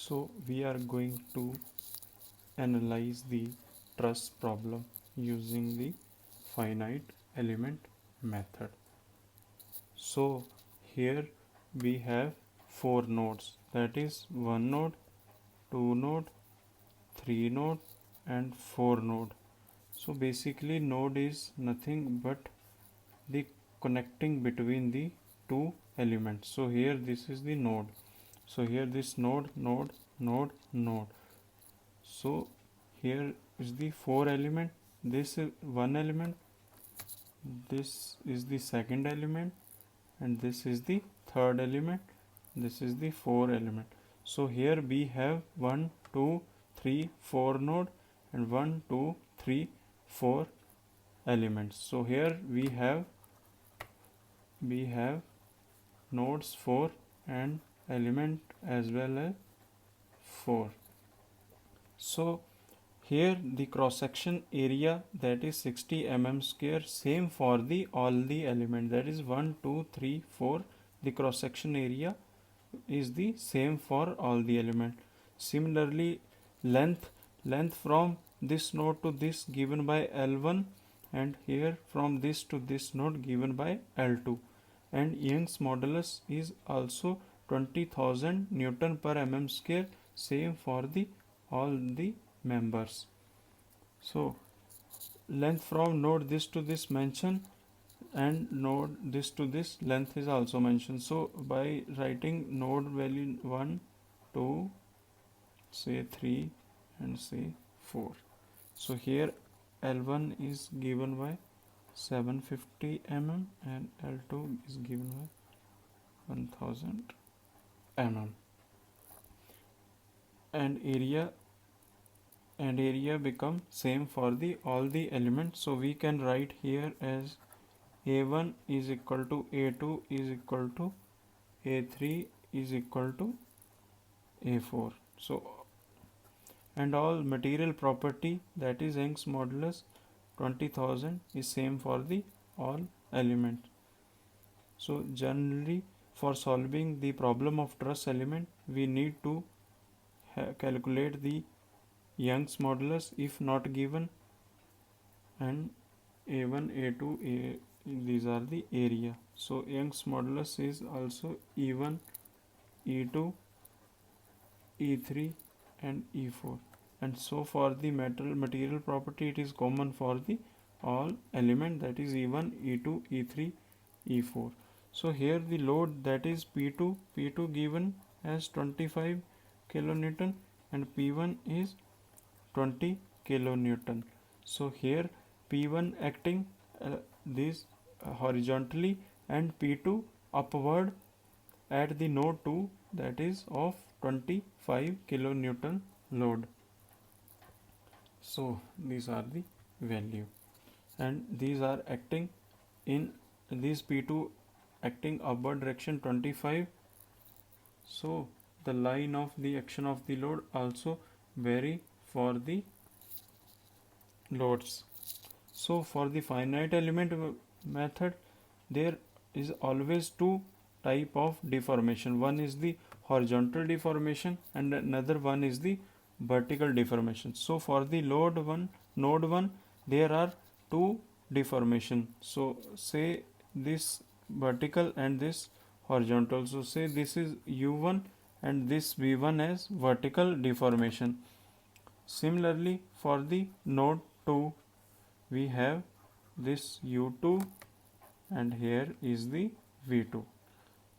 So we are going to analyze the truss problem using the finite element method. So here we have four nodes, that is one node, two node, three node and four node. So basically node is nothing but the connecting between the two elements. So here this is the node. So here this node, node, node, node. So here is the four element, this is one element, this is the second element, and this is the third element, this is the four element. So here we have 1 2 3 4 node and 1 2 3 4 elements. So here we have nodes 4 and element as well as 4. So here the cross section area, that is 60 mm square, same for the all the element, that is 1 2 3 4. The cross section area is the same for all the element. Similarly length from this node to this given by L1, and here from this to this node given by L2, and Young's modulus is also 20,000 Newton per mm square, same for the all the members. So length from node this to this mentioned, and node this to this length is also mentioned. So by writing node value 1 2 say 3 and say 4, so here L1 is given by 750 mm and L2 is given by 1000 mm, and area become same for the all the elements. So we can write here as A1 is equal to A2 is equal to A3 is equal to A4. So and all material property, that is Young's modulus 20,000 is same for the all elements. So generally for solving the problem of truss element we need to calculate the Young's modulus if not given, and A1 A2 these are the area. So Young's modulus is also E1 E2 E3 and E4, and so for the material property it is common for the all element, that is E1 E2 E3 E4. So here the load, that is P2 given as 25 kilonewton and P1 is 20 kilonewton. So here P1 acting this horizontally and P2 upward at the node 2, that is of 25 kilonewton load. So these are the value, and these are acting in this P2 acting upward direction 25. So the line of the action of the load also vary for the loads. So for the finite element method there is always two type of deformation. One is the horizontal deformation and another one is the vertical deformation. So for the node 1 there are two deformation. So say this vertical and this horizontal. So say this is U1 and this V1 as vertical deformation. Similarly for the node 2 we have this U2 and here is the V2.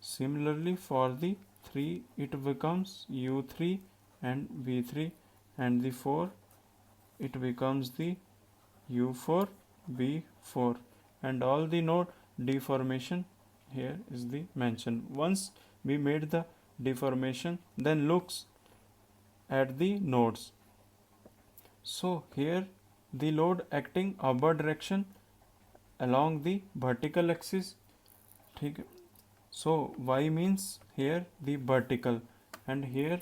Similarly for the 3 it becomes U3 and V3, and the 4 it becomes the U4 V4, and all the node deformation here is the mentioned. Once we made the deformation, then looks at the nodes. So here the load acting upward direction along the vertical axis. So y means here the vertical, and here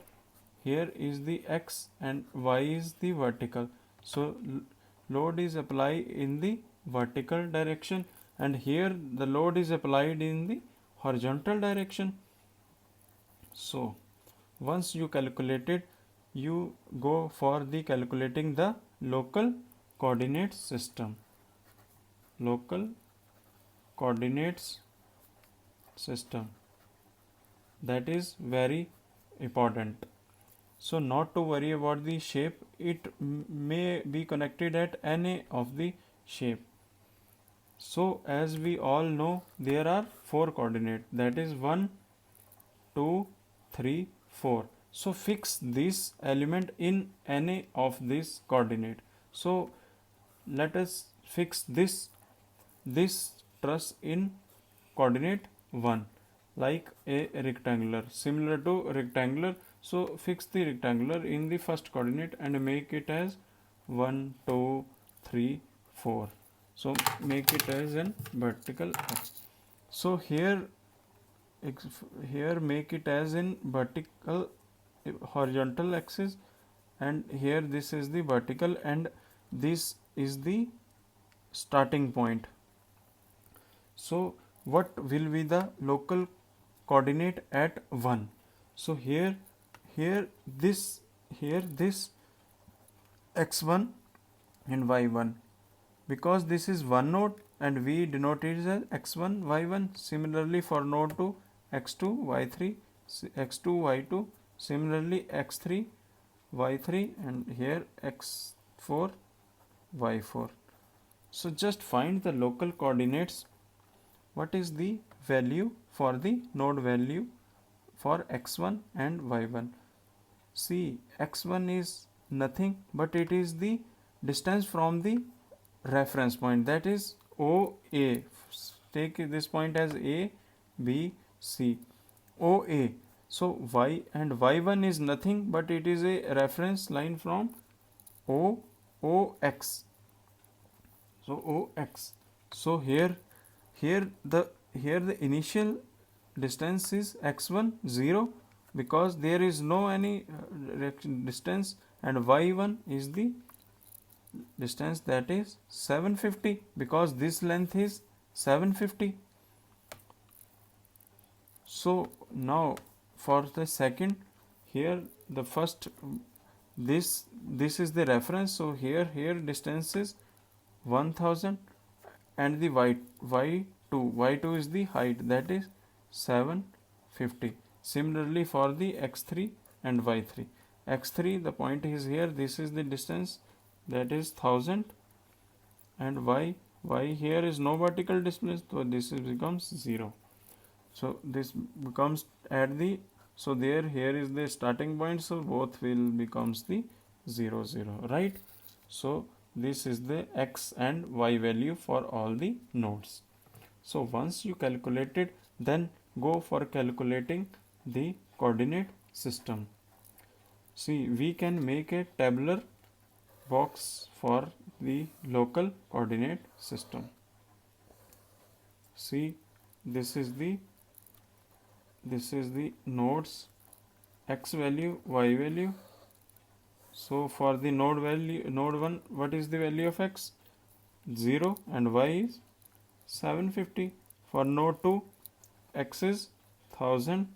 is the x and y is the vertical. So load is applied in the vertical direction, and here the load is applied in the horizontal direction. So Once you calculated, you go for the calculating the local coordinate system. Local coordinates system, that is very important. So not to worry about the shape, it may be connected at any of the shape. So as we all know, there are 4 coordinates, that is 1, 2, 3, 4. So fix this element in any of these coordinate. So let us fix this truss in coordinate 1, like a rectangular, similar to rectangular. So fix the rectangular in the first coordinate and make it as 1, 2, 3, 4. So make it as an vertical x. So here make it as in vertical horizontal axis, and here this is the vertical and this is the starting point. So what will be the local coordinate at 1? So here this x1 and y1, because this is one node and we denote it as x1 y1. Similarly for node 2, x2 y3, x2 y2, similarly x3 y3, and here x4 y4. So just find the local coordinates. What is the value for the node value for x1 and y1? See, x1 is nothing but it is the distance from the reference point, that is OA. Take this point as A, B, C, OA. So y and y1 is nothing but it is a reference line from OX. So OX. So here the initial distance is x1 0, because there is no any distance, and y1 is the distance, that is 750, because this length is 750. So now for the second, here the first this is the reference, so here distance is 1000, and the y2 is the height, that is 750. Similarly for the x3 and y3, x3 the point is here, this is the distance, that is 1000, and y here is no vertical distance, so this becomes 0. So this becomes at the, so here is the starting point, so both will becomes the 0 0, right? So this is the x and y value for all the nodes. So once you calculated, then go for calculating the coordinate system. See, we can make a tabular box for the local coordinate system. See, this is the nodes, x value, y value. So for the node 1, what is the value of x? 0, and y is 750. For node 2, x is 1000,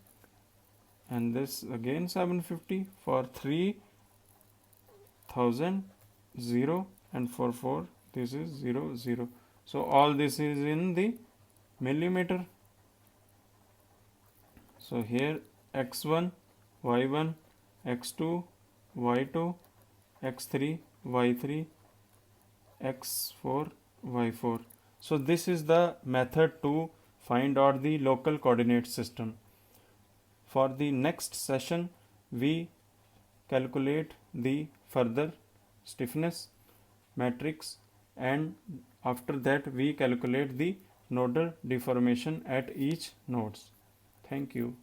and this again 750. For 3, 1000, 0, and for 4, this is 0 0. So all this is in the millimeter. So here x1, y1, x2, y2, x3, y3, x4, y4. So this is the method to find out the local coordinate system. For the next session, we calculate the further stiffness matrix, and after that we calculate the nodal deformation at each nodes. Thank you.